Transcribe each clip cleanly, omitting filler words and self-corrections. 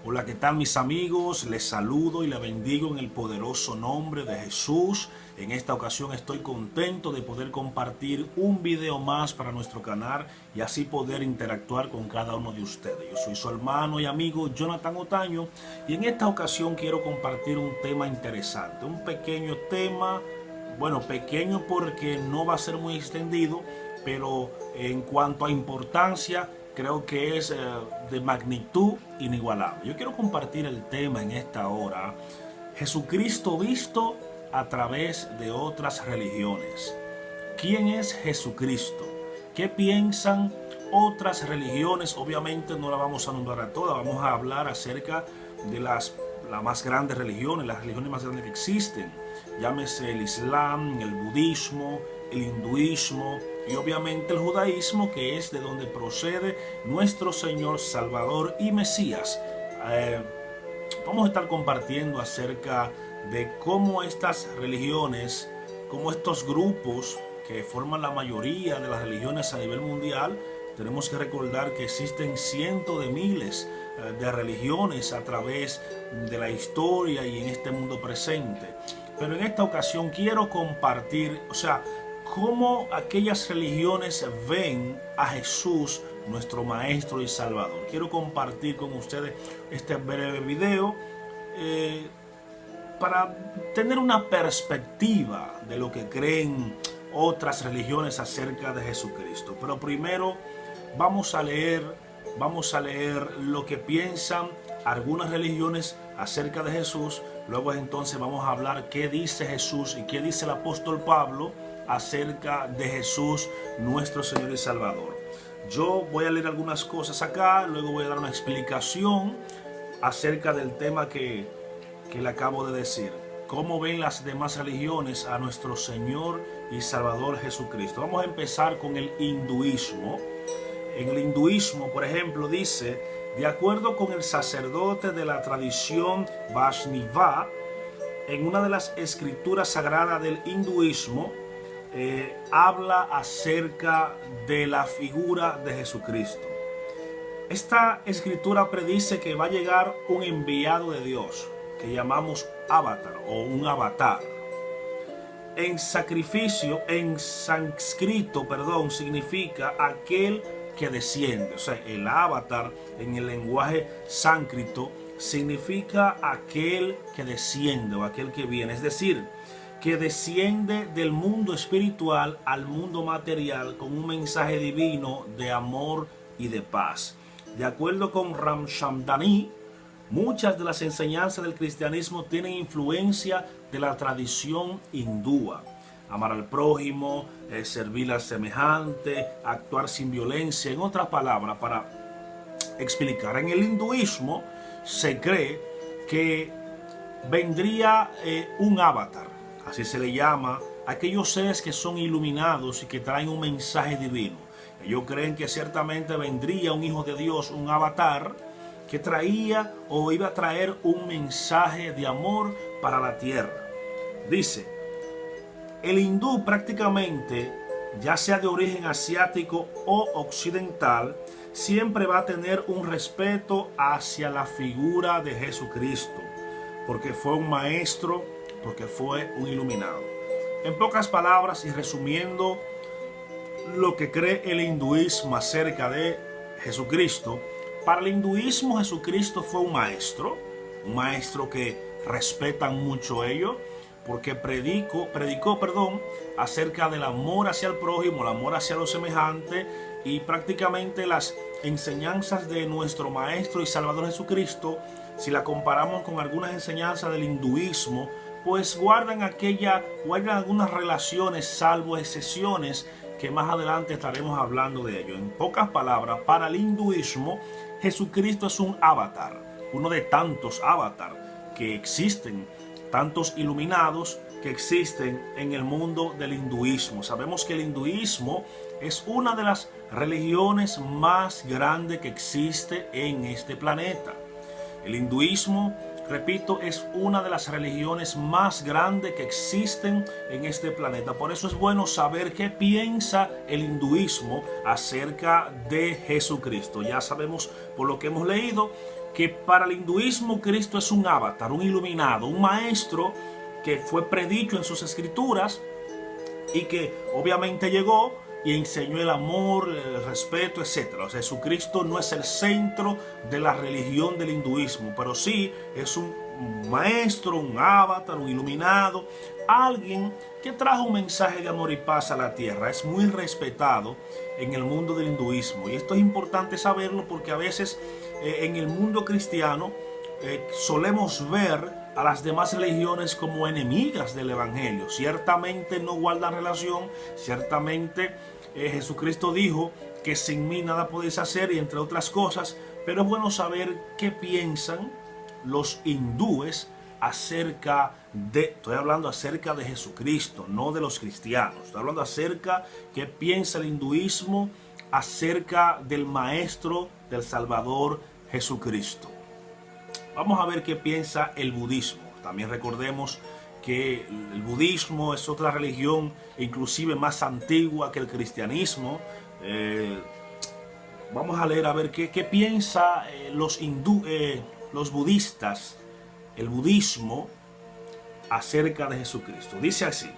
Hola, ¿qué tal mis amigos? Les saludo y les bendigo en el poderoso nombre de Jesús. En esta ocasión estoy contento de poder compartir un video más para nuestro canal y así poder interactuar con cada uno de ustedes. Yo soy su hermano y amigo Jonathan Otaño y en esta ocasión quiero compartir un tema interesante, un pequeño tema, bueno, pequeño porque no va a ser muy extendido, pero en cuanto a importancia, creo que es de magnitud inigualable. Yo quiero compartir el tema en esta hora: Jesucristo visto a través de otras religiones. ¿Quién es Jesucristo? ¿Qué piensan otras religiones? Obviamente no la vamos a nombrar a todas, vamos a hablar acerca de las más grandes religiones, las religiones más grandes que existen. Llámese el Islam, el budismo, el hinduismo y obviamente el judaísmo, que es de donde procede nuestro Señor, Salvador y Mesías. Vamos a estar compartiendo acerca de cómo estas religiones, cómo estos grupos que forman la mayoría de las religiones a nivel mundial. Tenemos que recordar que existen cientos de miles de religiones a través de la historia y en este mundo presente. Pero en esta ocasión quiero compartir, cómo aquellas religiones ven a Jesús, nuestro Maestro y Salvador. Quiero compartir con ustedes este breve video para tener una perspectiva de lo que creen otras religiones acerca de Jesucristo. Pero primero vamos a leer lo que piensan algunas religiones acerca de Jesús. Luego entonces vamos a hablar qué dice Jesús y qué dice el apóstol Pablo acerca de Jesús, nuestro Señor y Salvador. Yo voy a leer algunas cosas acá, luego voy a dar una explicación acerca del tema que le acabo de decir. ¿Cómo ven las demás religiones a nuestro Señor y Salvador Jesucristo? Vamos a empezar con el hinduismo. En el hinduismo, por ejemplo, dice: de acuerdo con el sacerdote de la tradición Vaishnava, en una de las escrituras sagradas del hinduismo, habla acerca de la figura de Jesucristo. Esta escritura predice que va a llegar un enviado de Dios, que llamamos avatar o un avatar. En sánscrito, significa aquel que desciende. O sea, el avatar en el lenguaje sánscrito significa aquel que desciende o aquel que viene. Es decir, que desciende del mundo espiritual al mundo material con un mensaje divino de amor y de paz. De acuerdo con Ramchandani, muchas de las enseñanzas del cristianismo tienen influencia de la tradición hindúa. Amar al prójimo, servir al semejante, actuar sin violencia. En otras palabras, para explicar, en el hinduismo se cree que vendría un avatar, así se le llama a aquellos seres que son iluminados y que traen un mensaje divino. Ellos creen que ciertamente vendría un hijo de Dios, un avatar, que traía o iba a traer un mensaje de amor para la tierra. Dice: el hindú prácticamente, ya sea de origen asiático o occidental, siempre va a tener un respeto hacia la figura de Jesucristo, porque fue un maestro, porque fue un iluminado. En pocas palabras y resumiendo lo que cree el hinduismo acerca de Jesucristo, para el hinduismo Jesucristo fue un maestro que respetan mucho ellos, porque predicó acerca del amor hacia el prójimo, el amor hacia los semejantes, y prácticamente las enseñanzas de nuestro Maestro y Salvador Jesucristo, si la comparamos con algunas enseñanzas del hinduismo, pues guardan algunas relaciones, salvo excepciones que más adelante estaremos hablando de ello. En pocas palabras, para el hinduismo, Jesucristo es un avatar, uno de tantos avatar que existen, tantos iluminados que existen en el mundo del hinduismo. Sabemos que el hinduismo es una de las religiones más grandes que existe en este planeta. El hinduismo, repito, es una de las religiones más grandes que existen en este planeta. Por eso es bueno saber qué piensa el hinduismo acerca de Jesucristo. Ya sabemos por lo que hemos leído que para el hinduismo Cristo es un avatar, un iluminado, un maestro que fue predicho en sus escrituras y que obviamente llegó y enseñó el amor, el respeto, etc. O sea, Jesucristo no es el centro de la religión del hinduismo, pero sí es un maestro, un avatar, un iluminado, alguien que trajo un mensaje de amor y paz a la tierra. Es muy respetado en el mundo del hinduismo, y esto es importante saberlo porque a veces en el mundo cristiano solemos ver a las demás religiones como enemigas del evangelio. Ciertamente no guardan relación, ciertamente Jesucristo dijo que sin mí nada podéis hacer, y entre otras cosas, pero es bueno saber qué piensan los hindúes acerca de, estoy hablando acerca de Jesucristo, no de los cristianos. Estoy hablando acerca qué piensa el hinduismo acerca del maestro, del Salvador Jesucristo. Vamos a ver qué piensa el budismo. También recordemos que el budismo es otra religión inclusive más antigua que el cristianismo. Vamos a leer a ver qué piensa los budistas, el budismo, acerca de Jesucristo. Dice así: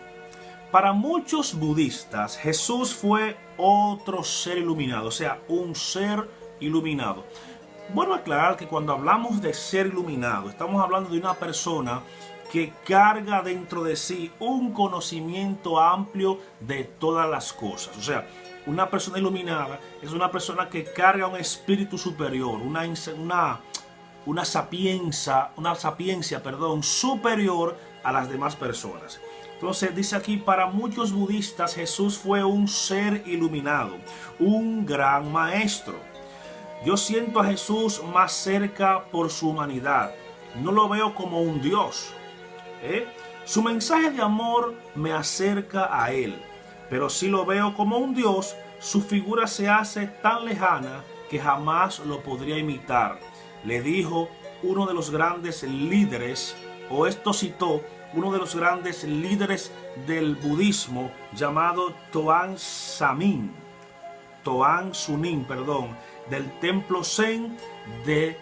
para muchos budistas Jesús fue otro ser iluminado, o sea, un ser iluminado. Bueno, aclarar que cuando hablamos de ser iluminado, estamos hablando de una persona que carga dentro de sí un conocimiento amplio de todas las cosas. O sea, una persona iluminada es una persona que carga un espíritu superior, una sapiencia superior a las demás personas. Entonces dice aquí, para muchos budistas Jesús fue un ser iluminado, un gran maestro. Yo siento a Jesús más cerca por su humanidad. No lo veo como un Dios. Su mensaje de amor me acerca a Él. Pero si lo veo como un Dios, su figura se hace tan lejana que jamás lo podría imitar. Le dijo uno de los grandes líderes, o esto citó uno de los grandes líderes del budismo llamado Toan Sunim, del templo Zen de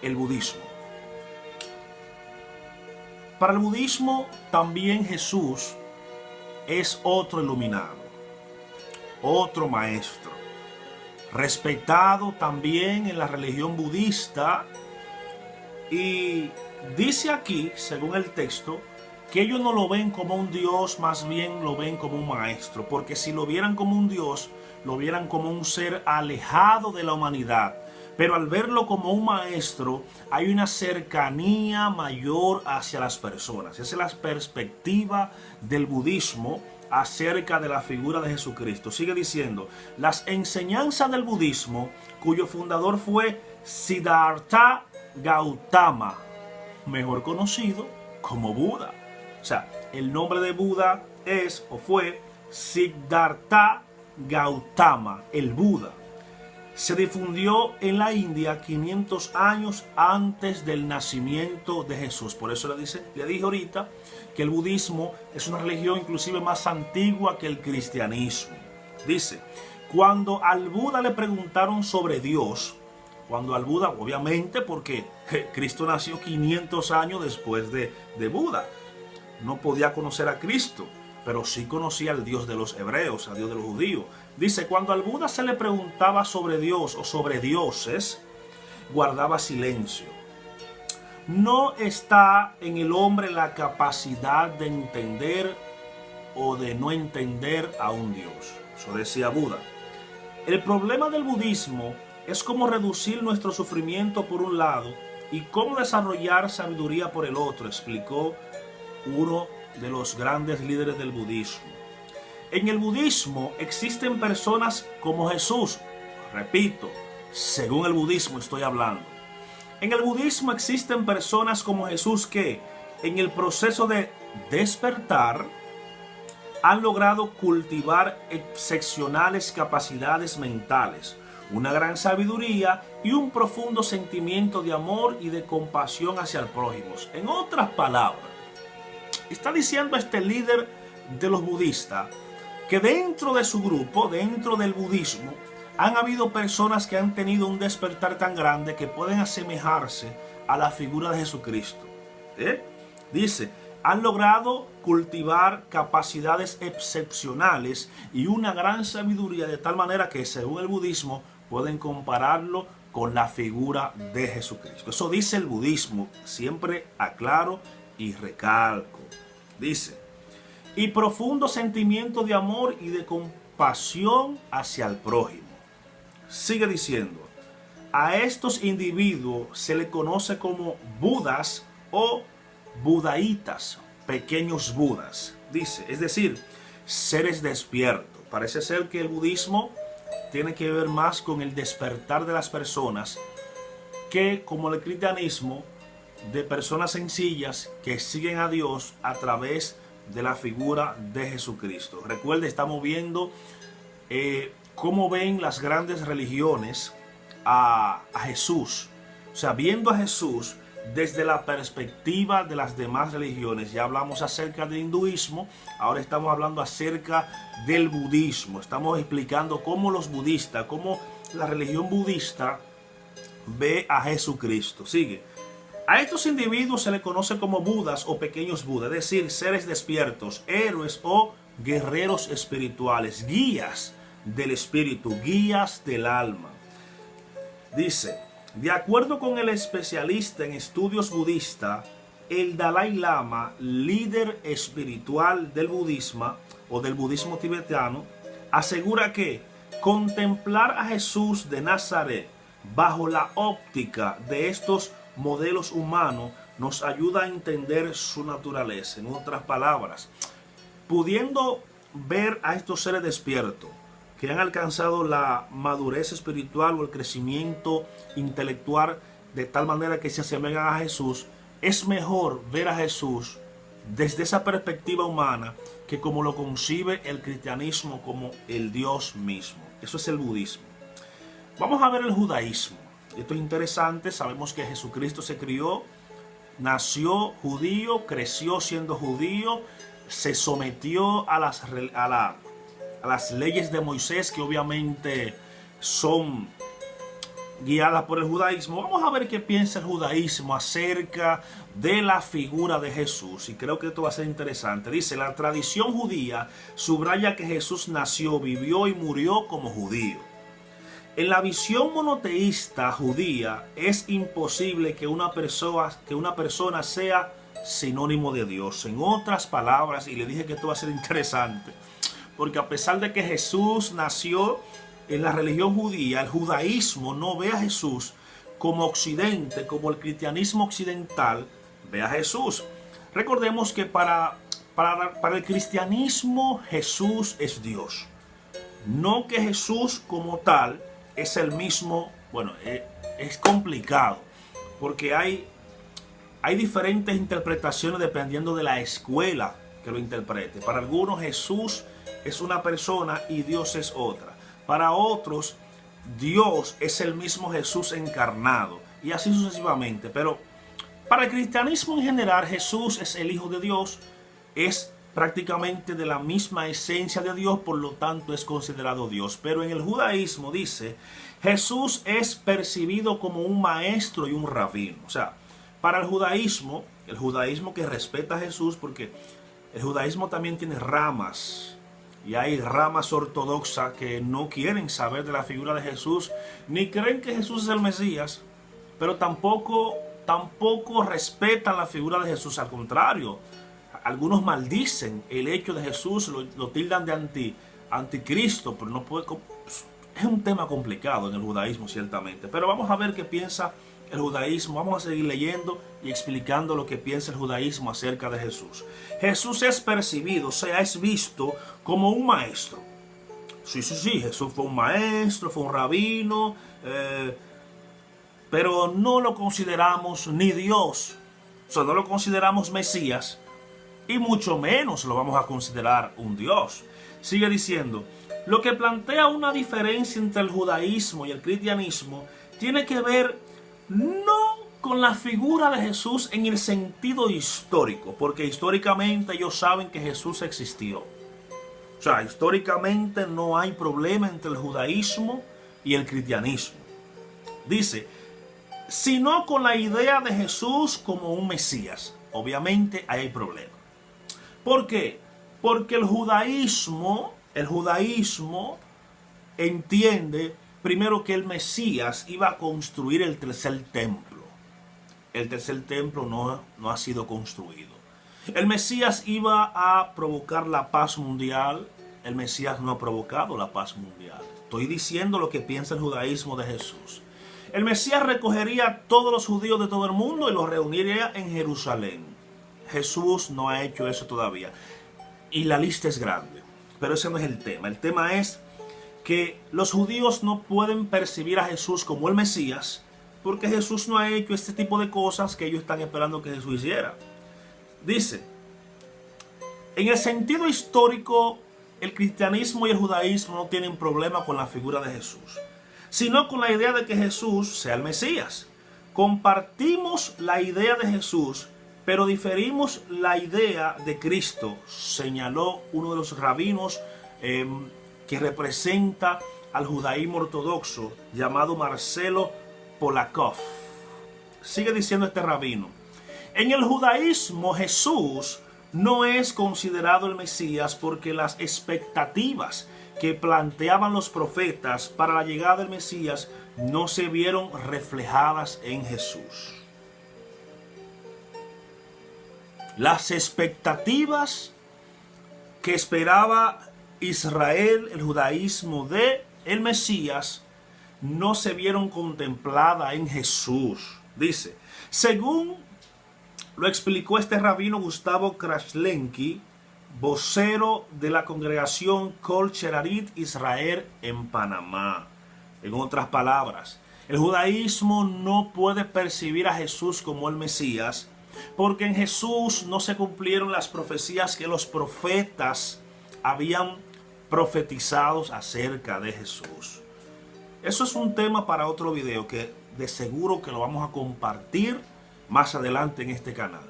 el budismo. Para el budismo también Jesús es otro iluminado, otro maestro, respetado también en la religión budista, y dice aquí, según el texto, que ellos no lo ven como un Dios, más bien lo ven como un maestro, porque si lo vieran como un Dios, lo vieran como un ser alejado de la humanidad. Pero al verlo como un maestro, hay una cercanía mayor hacia las personas. Esa es la perspectiva del budismo acerca de la figura de Jesucristo. Sigue diciendo, las enseñanzas del budismo, cuyo fundador fue Siddhartha Gautama, mejor conocido como Buda. O sea, el nombre de Buda es o fue Siddhartha Gautama, el Buda. Se difundió en la India 500 años antes del nacimiento de Jesús. Por eso le dije ahorita que el budismo es una religión inclusive más antigua que el cristianismo. Dice, cuando al Buda le preguntaron sobre Dios, cuando al Buda, obviamente porque Cristo nació 500 años después de Buda, no podía conocer a Cristo, pero sí conocía al Dios de los hebreos, al Dios de los judíos. Dice, cuando al Buda se le preguntaba sobre Dios o sobre dioses, guardaba silencio. No está en el hombre la capacidad de entender o de no entender a un Dios. Eso decía Buda. El problema del budismo es cómo reducir nuestro sufrimiento por un lado y cómo desarrollar sabiduría por el otro, explicó uno de los grandes líderes del budismo. En el budismo existen personas como Jesús. Repito, según el budismo estoy hablando. En el budismo existen personas como Jesús que, en el proceso de despertar, han logrado cultivar excepcionales capacidades mentales, una gran sabiduría y un profundo sentimiento de amor y de compasión hacia el prójimo. En otras palabras, está diciendo este líder de los budistas que dentro de su grupo, dentro del budismo, Han habido personas que han tenido un despertar tan grande que pueden asemejarse a la figura de Jesucristo. Dice, han logrado cultivar capacidades excepcionales y una gran sabiduría de tal manera que, según el budismo, pueden compararlo con la figura de Jesucristo. Eso dice el budismo, siempre aclaro y recalco. Dice, y profundo sentimiento de amor y de compasión hacia el prójimo. Sigue diciendo, a estos individuos se le conoce como budas o budaitas, pequeños budas. Dice, es decir, seres despiertos. Parece ser que el budismo tiene que ver más con el despertar de las personas que, como el cristianismo, de personas sencillas que siguen a Dios a través de la figura de Jesucristo. Recuerde, estamos viendo cómo ven las grandes religiones a Jesús. O sea, viendo a Jesús desde la perspectiva de las demás religiones. Ya hablamos acerca del hinduismo, ahora estamos hablando acerca del budismo. Estamos explicando cómo los budistas, cómo la religión budista ve a Jesucristo. Sigue. A estos individuos se les conoce como budas o pequeños budas, es decir, seres despiertos, héroes o guerreros espirituales, guías del espíritu, guías del alma. Dice, de acuerdo con el especialista en estudios budistas, el Dalai Lama, líder espiritual del budismo o del budismo tibetano, asegura que contemplar a Jesús de Nazaret bajo la óptica de estos modelos humanos nos ayuda a entender su naturaleza. En otras palabras, pudiendo ver a estos seres despiertos que han alcanzado la madurez espiritual o el crecimiento intelectual de tal manera que se asemejan a Jesús, es mejor ver a Jesús desde esa perspectiva humana que como lo concibe el cristianismo, como el Dios mismo. Eso es el budismo. Vamos a ver el judaísmo. Esto es interesante. Sabemos que Jesucristo se crió, nació judío, creció siendo judío, se sometió a las leyes de Moisés, que obviamente son guiadas por el judaísmo. Vamos a ver qué piensa el judaísmo acerca de la figura de Jesús, y creo que esto va a ser interesante. Dice, la tradición judía subraya que Jesús nació, vivió y murió como judío. En la visión monoteísta judía es imposible que una persona sea sinónimo de Dios. En otras palabras, y le dije que esto va a ser interesante, porque a pesar de que Jesús nació en la religión judía, el judaísmo no ve a Jesús como occidente, como el cristianismo occidental ve a Jesús. Recordemos que para el cristianismo Jesús es Dios. No que Jesús como tal es el mismo. Bueno, es complicado porque hay diferentes interpretaciones dependiendo de la escuela que lo interprete. Para algunos Jesús es una persona y Dios es otra. Para otros, Dios es el mismo Jesús encarnado, y así sucesivamente. Pero para el cristianismo en general, Jesús es el Hijo de Dios, es prácticamente de la misma esencia de Dios, por lo tanto es considerado Dios. Pero en el judaísmo dice, Jesús es percibido como un maestro y un rabino. O sea, para el judaísmo que respeta a Jesús, porque el judaísmo también tiene ramas, y hay ramas ortodoxas que no quieren saber de la figura de Jesús, ni creen que Jesús es el Mesías, pero tampoco respetan la figura de Jesús. Al contrario, algunos maldicen el hecho de Jesús, lo tildan de anticristo, pero no puede. Es un tema complicado en el judaísmo, ciertamente. Pero vamos a ver qué piensa el judaísmo. Vamos a seguir leyendo y explicando lo que piensa el judaísmo acerca de Jesús. Jesús es percibido, o sea, es visto como un maestro. Sí, Jesús fue un maestro, fue un rabino, pero no lo consideramos ni Dios. O sea, no lo consideramos Mesías, y mucho menos lo vamos a considerar un Dios. Sigue diciendo, lo que plantea una diferencia entre el judaísmo y el cristianismo tiene que ver no con la figura de Jesús en el sentido histórico, porque históricamente ellos saben que Jesús existió. O sea, históricamente no hay problema entre el judaísmo y el cristianismo. Dice, sino con la idea de Jesús como un Mesías. Obviamente ahí hay problema. ¿Por qué? Porque el judaísmo entiende primero que el Mesías iba a construir el tercer templo. El tercer templo no ha sido construido. El Mesías iba a provocar la paz mundial. El Mesías no ha provocado la paz mundial. Estoy diciendo lo que piensa el judaísmo de Jesús. El Mesías recogería a todos los judíos de todo el mundo y los reuniría en Jerusalén. Jesús no ha hecho eso todavía. Y la lista es grande. Pero ese no es el tema. El tema es que los judíos no pueden percibir a Jesús como el Mesías porque Jesús no ha hecho este tipo de cosas que ellos están esperando que Jesús hiciera. Dice, en el sentido histórico, el cristianismo y el judaísmo no tienen problema con la figura de Jesús, sino con la idea de que Jesús sea el Mesías. Compartimos la idea de Jesús, pero diferimos la idea de Cristo, señaló uno de los rabinos que representa al judaísmo ortodoxo, llamado Marcelo Polakov. Sigue diciendo este rabino, en el judaísmo Jesús no es considerado el Mesías porque las expectativas que planteaban los profetas para la llegada del Mesías no se vieron reflejadas en Jesús. Las expectativas que esperaba Israel, el judaísmo de el Mesías, no se vieron contempladas en Jesús. Dice, según lo explicó este rabino Gustavo Kraslenki, vocero de la congregación Kol Sherarit Israel en Panamá. En otras palabras, el judaísmo no puede percibir a Jesús como el Mesías porque en Jesús no se cumplieron las profecías que los profetas habían profetizado acerca de Jesús. Eso es un tema para otro video que de seguro que lo vamos a compartir más adelante en este canal.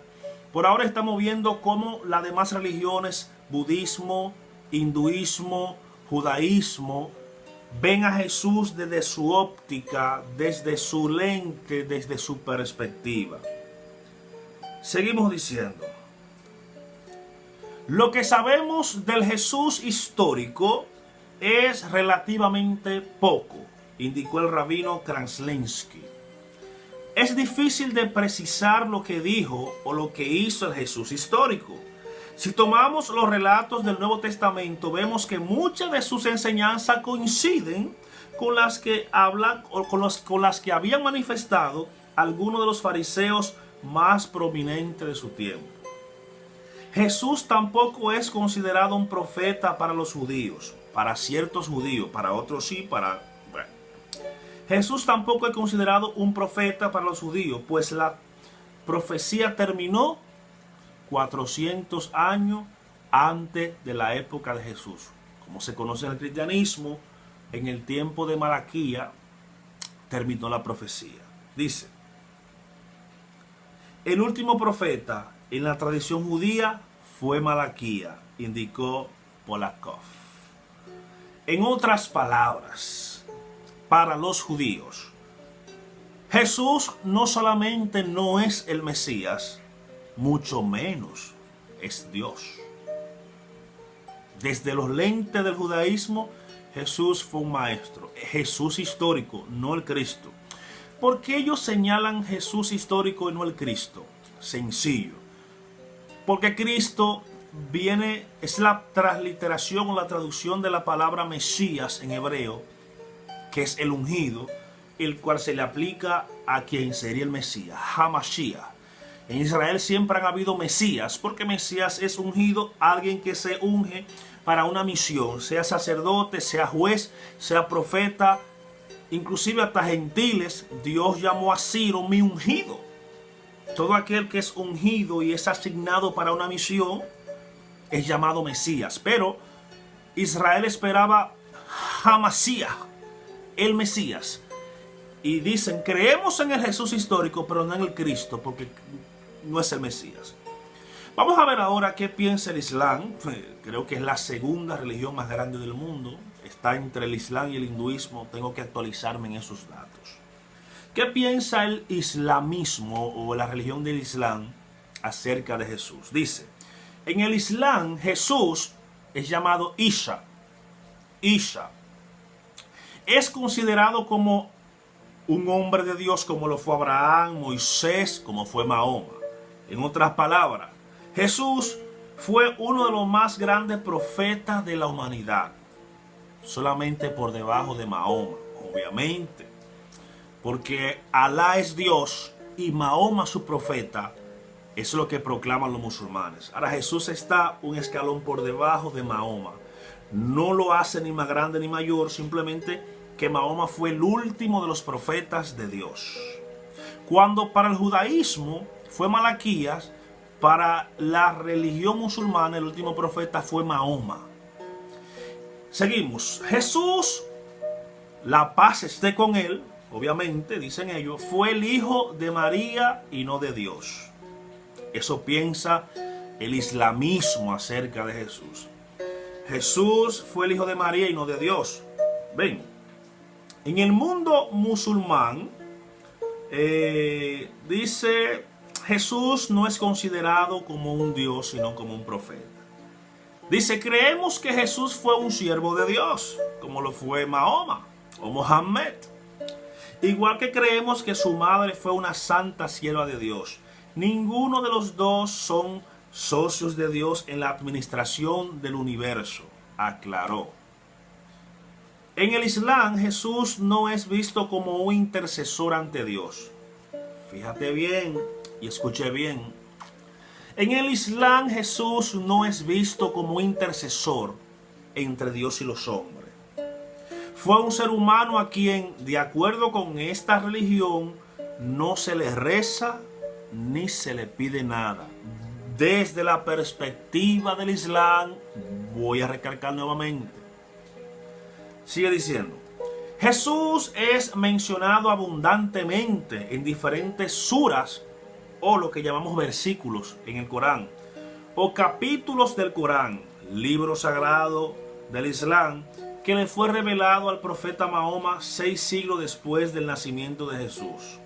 Por ahora estamos viendo cómo las demás religiones, budismo, hinduismo, judaísmo, ven a Jesús desde su óptica, desde su lente, desde su perspectiva. Seguimos diciendo, lo que sabemos del Jesús histórico es relativamente poco, indicó el rabino Kraslenki. Es difícil de precisar lo que dijo o lo que hizo el Jesús histórico. Si tomamos los relatos del Nuevo Testamento, vemos que muchas de sus enseñanzas coinciden con las que hablan o con las que habían manifestado algunos de los fariseos más prominentes de su tiempo. Jesús tampoco es considerado un profeta para los judíos, para ciertos judíos, para otros sí, Jesús tampoco es considerado un profeta para los judíos, pues la profecía terminó 400 años antes de la época de Jesús. Como se conoce en el cristianismo, en el tiempo de Malaquía terminó la profecía. Dice, el último profeta en la tradición judía fue Malaquía, indicó Polakov. En otras palabras, para los judíos, Jesús no solamente no es el Mesías, mucho menos es Dios. Desde los lentes del judaísmo, Jesús fue un maestro. Jesús histórico, no el Cristo. ¿Por qué ellos señalan Jesús histórico y no el Cristo? Sencillo. Porque Cristo es la transliteración o la traducción de la palabra Mesías en hebreo, que es el ungido, el cual se le aplica a quien sería el Mesías, Hamashiach. En Israel siempre han habido Mesías, porque Mesías es ungido, alguien que se unge para una misión, sea sacerdote, sea juez, sea profeta, inclusive hasta gentiles. Dios llamó a Ciro mi ungido. Todo aquel que es ungido y es asignado para una misión es llamado Mesías. Pero Israel esperaba Hamashiach, el Mesías. Y dicen, creemos en el Jesús histórico, pero no en el Cristo, porque no es el Mesías. Vamos a ver ahora qué piensa el Islam. Creo que es la segunda religión más grande del mundo. está entre el Islam y el hinduismo, tengo que actualizarme en esos datos. ¿Qué piensa el islamismo o la religión del Islam acerca de Jesús? Dice, en el Islam Jesús es llamado Isa. Isa es considerado como un hombre de Dios, como lo fue Abraham, Moisés, como fue Mahoma. En otras palabras, Jesús fue uno de los más grandes profetas de la humanidad, solamente por debajo de Mahoma, obviamente, porque Alá es Dios y Mahoma su profeta. Es lo que proclaman los musulmanes. Ahora Jesús está un escalón por debajo de Mahoma. No lo hace ni más grande ni mayor, simplemente que Mahoma fue el último de los profetas de Dios. Cuando para el judaísmo fue Malaquías, para la religión musulmana el último profeta fue Mahoma. Seguimos. Jesús, la paz esté con él, obviamente, dicen ellos, fue el hijo de María y no de Dios. Eso piensa el islamismo acerca de Jesús. Jesús fue el hijo de María y no de Dios. Ven, en el mundo musulmán, dice, Jesús no es considerado como un Dios, sino como un profeta. Dice, creemos que Jesús fue un siervo de Dios, como lo fue Mahoma o Mohammed. Igual que creemos que su madre fue una santa sierva de Dios. Ninguno de los dos son socios de Dios en la administración del universo, aclaró. En el Islam, Jesús no es visto como un intercesor ante Dios. Fíjate bien y escuche bien. En el Islam, Jesús no es visto como un intercesor entre Dios y los hombres. Fue un ser humano a quien, de acuerdo con esta religión, no se le reza ni se le pide nada. Desde la perspectiva del Islam, voy a recalcar nuevamente. Sigue diciendo, Jesús es mencionado abundantemente en diferentes suras o lo que llamamos versículos en el Corán o capítulos del Corán, libro sagrado del Islam que le fue revelado al profeta Mahoma 6 siglos después del nacimiento de Jesús.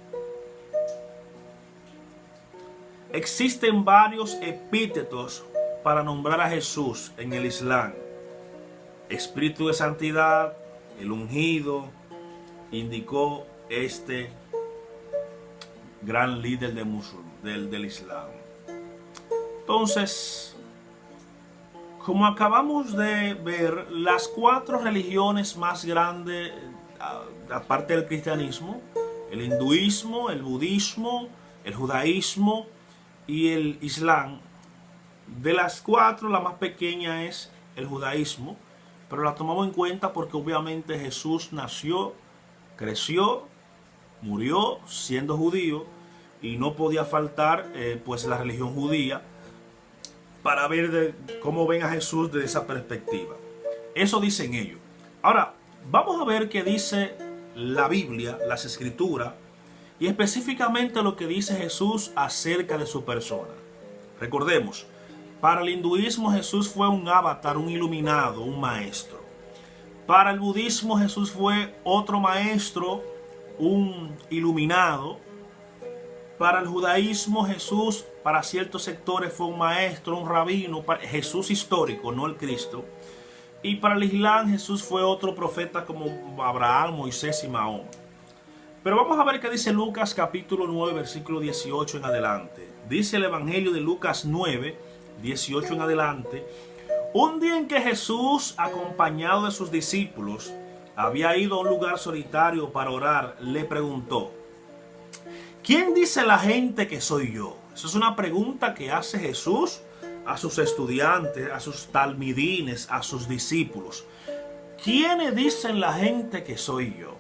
Existen varios epítetos para nombrar a Jesús en el Islam. Espíritu de santidad, el ungido, indicó este gran líder del Islam. Entonces, como acabamos de ver, las 4 religiones más grandes, aparte del cristianismo, el hinduismo, el budismo, el judaísmo y el Islam, de las 4 la más pequeña es el judaísmo, pero la tomamos en cuenta porque obviamente Jesús nació, creció, murió siendo judío y no podía faltar pues la religión judía para ver cómo ven a Jesús desde esa perspectiva. Eso dicen ellos. Ahora, vamos a ver qué dice la Biblia, las Escrituras, y específicamente lo que dice Jesús acerca de su persona. Recordemos, para el hinduismo Jesús fue un avatar, un iluminado, un maestro. Para el budismo Jesús fue otro maestro, un iluminado. Para el judaísmo Jesús, para ciertos sectores, fue un maestro, un rabino, Jesús histórico, no el Cristo. Y para el Islam Jesús fue otro profeta como Abraham, Moisés y Mahoma. Pero vamos a ver qué dice Lucas capítulo 9, versículo 18 en adelante. Dice el Evangelio de Lucas 9, 18 en adelante. Un día en que Jesús, acompañado de sus discípulos, había ido a un lugar solitario para orar, le preguntó: ¿quién dice la gente que soy yo? Esa es una pregunta que hace Jesús a sus estudiantes, a sus talmidines, a sus discípulos. ¿Quiénes dicen la gente que soy yo?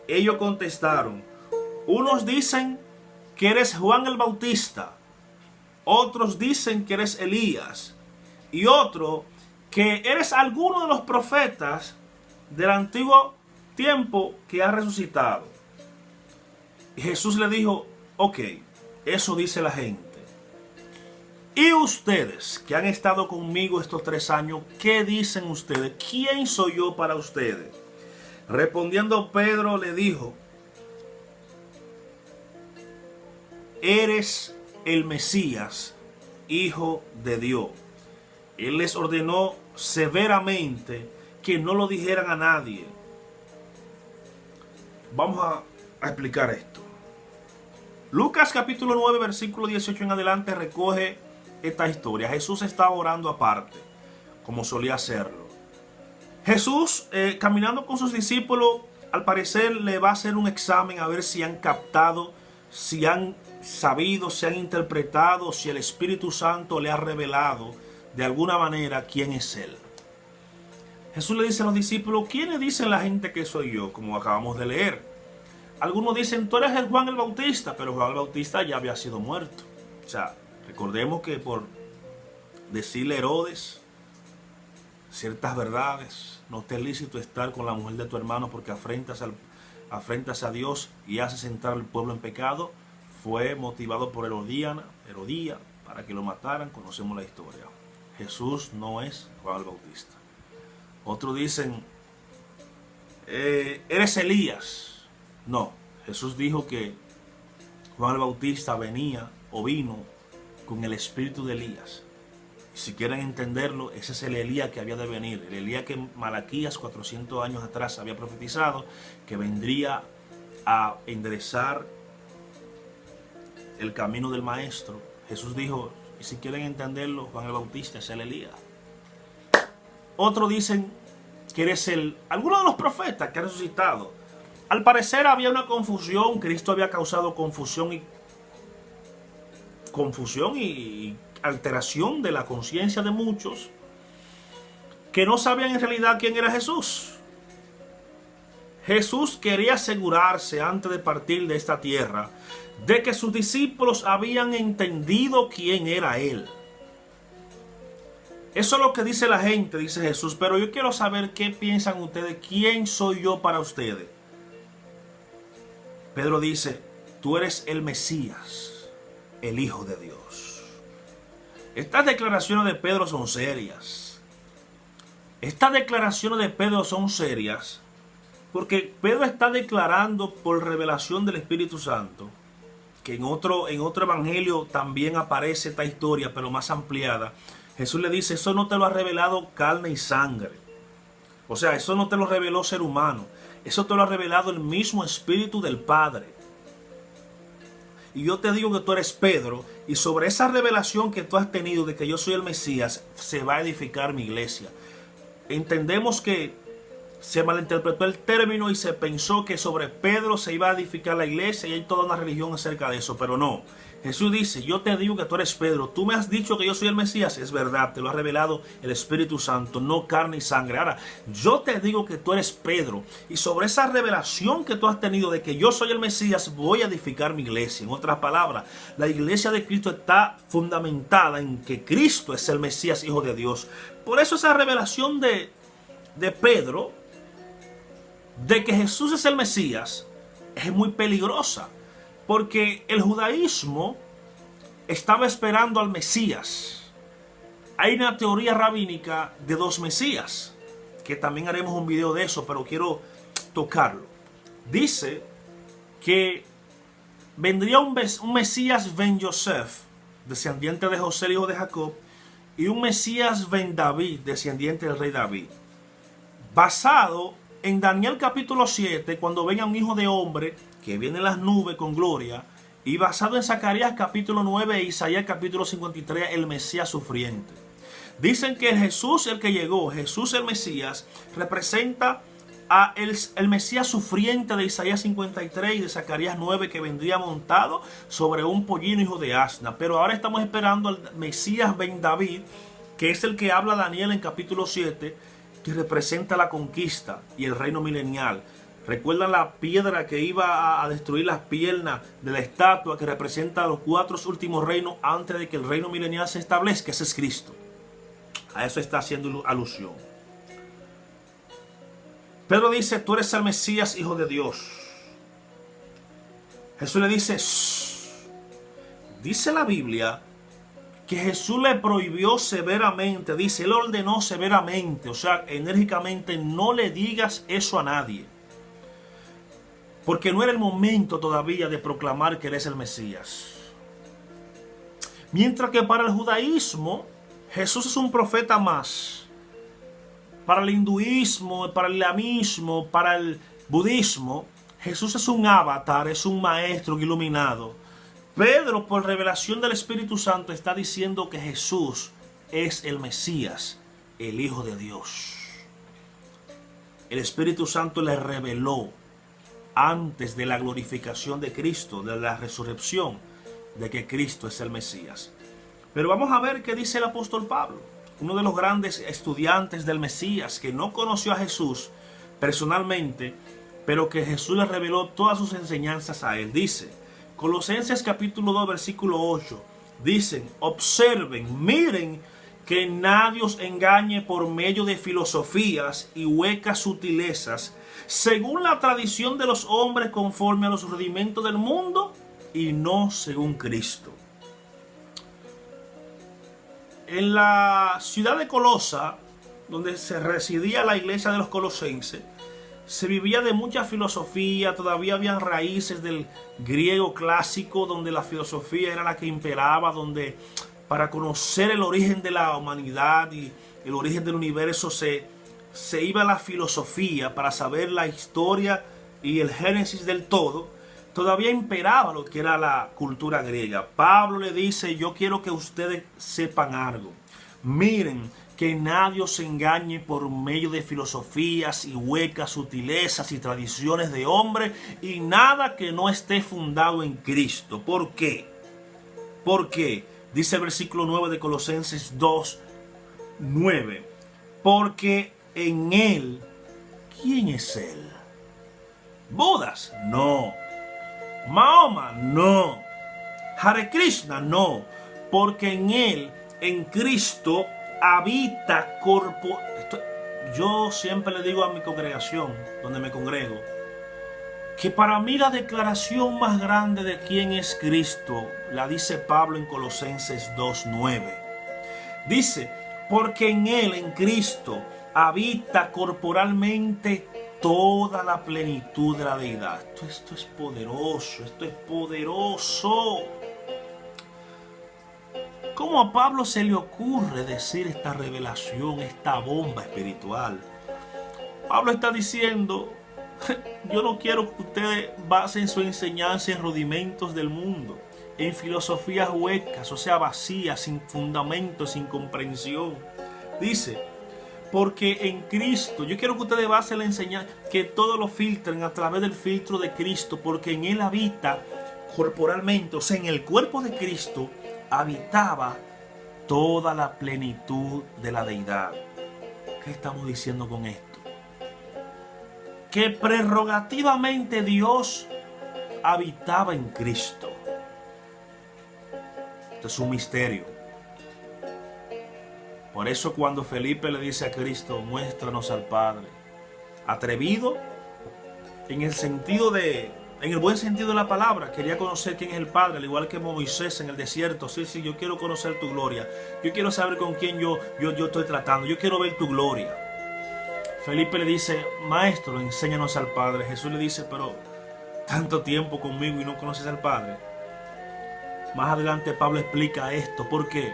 Ellos contestaron: unos dicen que eres Juan el Bautista, otros dicen que eres Elías, y otro que eres alguno de los profetas del antiguo tiempo que ha resucitado. Y Jesús le dijo: ok, eso dice la gente. Y ustedes que han estado conmigo estos 3 años, ¿qué dicen ustedes? ¿Quién soy yo para ustedes? Respondiendo Pedro le dijo, eres el Mesías, Hijo de Dios. Él les ordenó severamente que no lo dijeran a nadie. Vamos a explicar esto. Lucas capítulo 9, versículo 18 en adelante recoge esta historia. Jesús estaba orando aparte, como solía hacerlo. Jesús, caminando con sus discípulos, al parecer le va a hacer un examen a ver si han captado, si han sabido, si han interpretado, si el Espíritu Santo le ha revelado de alguna manera quién es Él. Jesús le dice a los discípulos, ¿quiénes dicen la gente que soy yo? Como acabamos de leer. Algunos dicen, tú eres el Juan el Bautista, pero Juan el Bautista ya había sido muerto. O sea, recordemos que por decirle a Herodes ciertas verdades, no te es lícito estar con la mujer de tu hermano porque afrentas a Dios y haces entrar al pueblo en pecado, fue motivado por Herodía para que lo mataran. Conocemos la historia. Jesús no es Juan el Bautista. Otros dicen, eres Elías. No, Jesús dijo que Juan el Bautista venía o vino con el espíritu de Elías. Y si quieren entenderlo, ese es el Elías que había de venir. El Elías que Malaquías 400 años atrás había profetizado, que vendría a enderezar el camino del maestro. Jesús dijo, y si quieren entenderlo, Juan el Bautista es el Elías. Otros dicen que eres alguno de los profetas que ha resucitado. Al parecer había una confusión. Cristo había causado confusión y alteración de la conciencia de muchos que no sabían en realidad quién era Jesús. Jesús quería asegurarse antes de partir de esta tierra de que sus discípulos habían entendido quién era Él. Eso es lo que dice la gente, dice Jesús, pero yo quiero saber qué piensan ustedes, quién soy yo para ustedes. Pedro dice, tú eres el Mesías, el Hijo de Dios. Estas declaraciones de Pedro son serias. Estas declaraciones de Pedro son serias porque Pedro está declarando por revelación del Espíritu Santo, que en otro evangelio también aparece esta historia, pero más ampliada. Jesús le dice, eso no te lo ha revelado carne y sangre. O sea, eso no te lo reveló ser humano. Eso te lo ha revelado el mismo Espíritu del Padre. Y yo te digo que tú eres Pedro, y sobre esa revelación que tú has tenido de que yo soy el Mesías, se va a edificar mi iglesia. Entendemos que se malinterpretó el término y se pensó que sobre Pedro se iba a edificar la iglesia y hay toda una religión acerca de eso, pero no. Jesús dice, yo te digo que tú eres Pedro, tú me has dicho que yo soy el Mesías, es verdad, te lo ha revelado el Espíritu Santo, no carne y sangre. Ahora, yo te digo que tú eres Pedro, y sobre esa revelación que tú has tenido de que yo soy el Mesías, voy a edificar mi iglesia. En otras palabras, la iglesia de Cristo está fundamentada en que Cristo es el Mesías, Hijo de Dios. Por eso esa revelación de Pedro, de que Jesús es el Mesías, es muy peligrosa. Porque el judaísmo estaba esperando al Mesías. Hay una teoría rabínica de 2 Mesías, que también haremos un video de eso, pero quiero tocarlo. Dice que vendría un Mesías ben Yosef, descendiente de José, hijo de Jacob, y un Mesías ben David, descendiente del rey David. Basado en Daniel capítulo 7, cuando venga un hijo de hombre que viene en las nubes con gloria, y basado en Zacarías capítulo 9 e Isaías capítulo 53, el Mesías sufriente. Dicen que Jesús, el que llegó, Jesús el Mesías, representa a el Mesías sufriente de Isaías 53 y de Zacarías 9, que vendría montado sobre un pollino hijo de asna. Pero ahora estamos esperando al Mesías ben David, que es el que habla Daniel en capítulo 7, que representa la conquista y el reino milenial. ¿Recuerdan la piedra que iba a destruir las piernas de la estatua, que representa los 4 últimos reinos antes de que el reino milenial se establezca? Ese es Cristo. A eso está haciendo alusión. Pedro dice, tú eres el Mesías, Hijo de Dios. Jesús le dice, shh. Dice la Biblia que Jesús le prohibió severamente, dice, él ordenó severamente, o sea, enérgicamente, no le digas eso a nadie. Porque no era el momento todavía de proclamar que él es el Mesías. Mientras que para el judaísmo, Jesús es un profeta más. Para el hinduismo, para el islamismo, para el budismo, Jesús es un avatar, es un maestro iluminado. Pedro, por revelación del Espíritu Santo, está diciendo que Jesús es el Mesías, el Hijo de Dios. El Espíritu Santo le reveló antes de la glorificación de Cristo, de la resurrección, de que Cristo es el Mesías. Pero vamos a ver qué dice el apóstol Pablo, uno de los grandes estudiantes del Mesías, que no conoció a Jesús personalmente, pero que Jesús le reveló todas sus enseñanzas a él. Dice, Colosenses capítulo 2, versículo 8, dicen, observen, miren, que nadie os engañe por medio de filosofías y huecas sutilezas, según la tradición de los hombres conforme a los rudimentos del mundo y no según Cristo. En la ciudad de Colosa, donde se residía la iglesia de los colosenses, se vivía de mucha filosofía, todavía habían raíces del griego clásico, donde la filosofía era la que imperaba, donde para conocer el origen de la humanidad y el origen del universo se iba a la filosofía para saber la historia y el génesis del todo. Todavía imperaba lo que era la cultura griega. Pablo le dice, yo quiero que ustedes sepan algo. Miren, que nadie os engañe por medio de filosofías y huecas sutilezas y tradiciones de hombre y nada que no esté fundado en Cristo. ¿Por qué? ¿Por qué? Dice el versículo 9 de Colosenses 2, 9. Porque en Él, ¿quién es Él? ¿Budas? No. Mahoma, no. Hare Krishna, no. Porque en Él, en Cristo, habita corpo. Yo siempre le digo a mi congregación, donde me congrego, que para mí la declaración más grande de quién es Cristo, la dice Pablo en Colosenses 2:9. Dice, porque en Él, en Cristo, habita corporalmente toda la plenitud de la deidad. Esto es poderoso, esto es poderoso. ¿Cómo a Pablo se le ocurre decir esta revelación, esta bomba espiritual? Pablo está diciendo, yo no quiero que ustedes basen su enseñanza en rudimentos del mundo, en filosofías huecas, o sea, vacías, sin fundamento, sin comprensión. Dice, porque en Cristo, yo quiero que ustedes basen la enseñanza, que todo lo filtren a través del filtro de Cristo, porque en Él habita corporalmente, o sea, en el cuerpo de Cristo, habitaba toda la plenitud de la deidad. ¿Qué estamos diciendo con esto? Que prerrogativamente Dios habitaba en Cristo. Esto es un misterio. Por eso cuando Felipe le dice a Cristo, muéstranos al Padre, atrevido en el buen sentido de la palabra, quería conocer quién es el Padre, al igual que Moisés en el desierto. Sí, yo quiero conocer tu gloria. Yo quiero saber con quién yo estoy tratando. Yo quiero ver tu gloria. Felipe le dice, maestro, enséñanos al Padre. Jesús le dice, pero tanto tiempo conmigo y no conoces al Padre. Más adelante Pablo explica esto. ¿Por qué?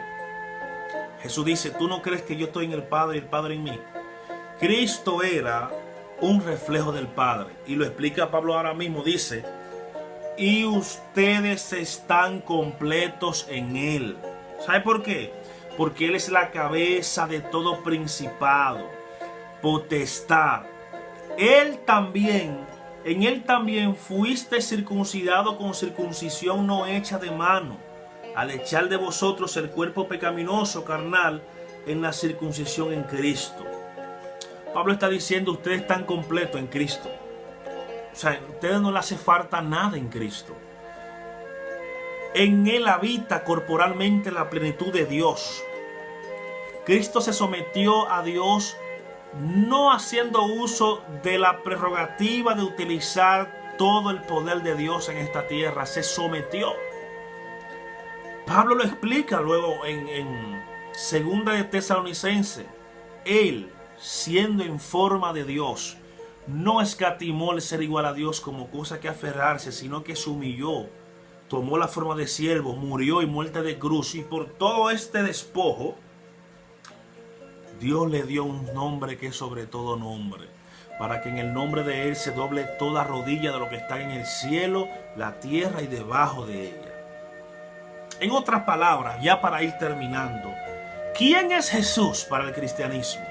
Jesús dice, ¿tú no crees que yo estoy en el Padre y el Padre en mí? Cristo era un reflejo del Padre. Y lo explica Pablo ahora mismo. Dice, y ustedes están completos en Él. ¿Sabe por qué? Porque Él es la cabeza de todo principado, potestad. En Él también fuiste circuncidado con circuncisión no hecha de mano, al echar de vosotros el cuerpo pecaminoso carnal en la circuncisión en Cristo. Pablo está diciendo, ustedes están completos en Cristo. O sea, a ustedes no les hace falta nada en Cristo. En Él habita corporalmente la plenitud de Dios. Cristo se sometió a Dios no haciendo uso de la prerrogativa de utilizar todo el poder de Dios en esta tierra. Se sometió. Pablo lo explica luego en Segunda de Tesalonicenses. Él, siendo en forma de Dios, no escatimó el ser igual a Dios como cosa que aferrarse, sino que se humilló, tomó la forma de siervo, murió y muerte de cruz, y por todo este despojo, Dios le dio un nombre que es sobre todo nombre, para que en el nombre de Él se doble toda rodilla de lo que está en el cielo, la tierra y debajo de ella. En otras palabras, ya para ir terminando, ¿quién es Jesús para el cristianismo?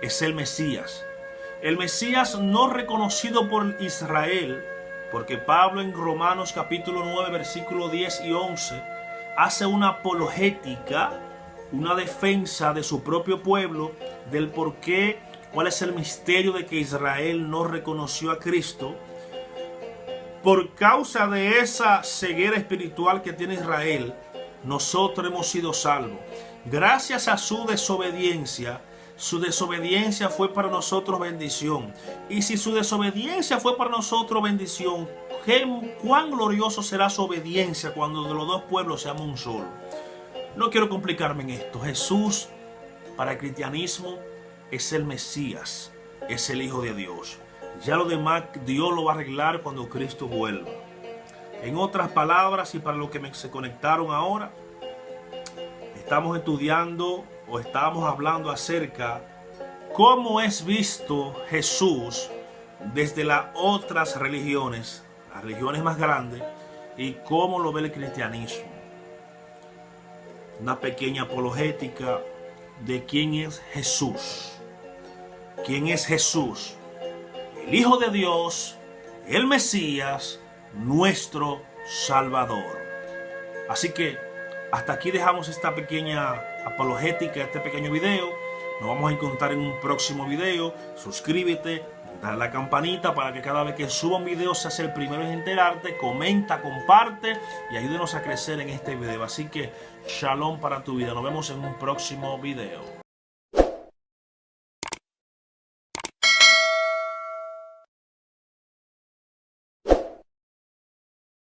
Es el Mesías. El Mesías no reconocido por Israel, porque Pablo en Romanos capítulo 9, versículo 10 y 11, hace una apologética, una defensa de su propio pueblo, del por qué, cuál es el misterio de que Israel no reconoció a Cristo. Por causa de esa ceguera espiritual que tiene Israel, nosotros hemos sido salvos. Gracias a su desobediencia fue para nosotros bendición. Y si su desobediencia fue para nosotros bendición, ¿cuán glorioso será su obediencia cuando de los dos pueblos seamos un solo? No quiero complicarme en esto. Jesús, para el cristianismo, es el Mesías, es el Hijo de Dios. Ya lo demás Dios lo va a arreglar cuando Cristo vuelva. En otras palabras, y para los que se conectaron ahora, estamos estudiando o estamos hablando acerca cómo es visto Jesús desde las otras religiones, las religiones más grandes, y cómo lo ve el cristianismo. Una pequeña apologética de quién es Jesús. ¿Quién es Jesús? El Hijo de Dios, el Mesías, nuestro Salvador. Así que hasta aquí dejamos esta pequeña apologética, este pequeño video. Nos vamos a encontrar en un próximo video. Suscríbete, dale a la campanita para que cada vez que suba un video seas el primero en enterarte. Comenta, comparte y ayúdenos a crecer en este video. Así que shalom para tu vida. Nos vemos en un próximo video.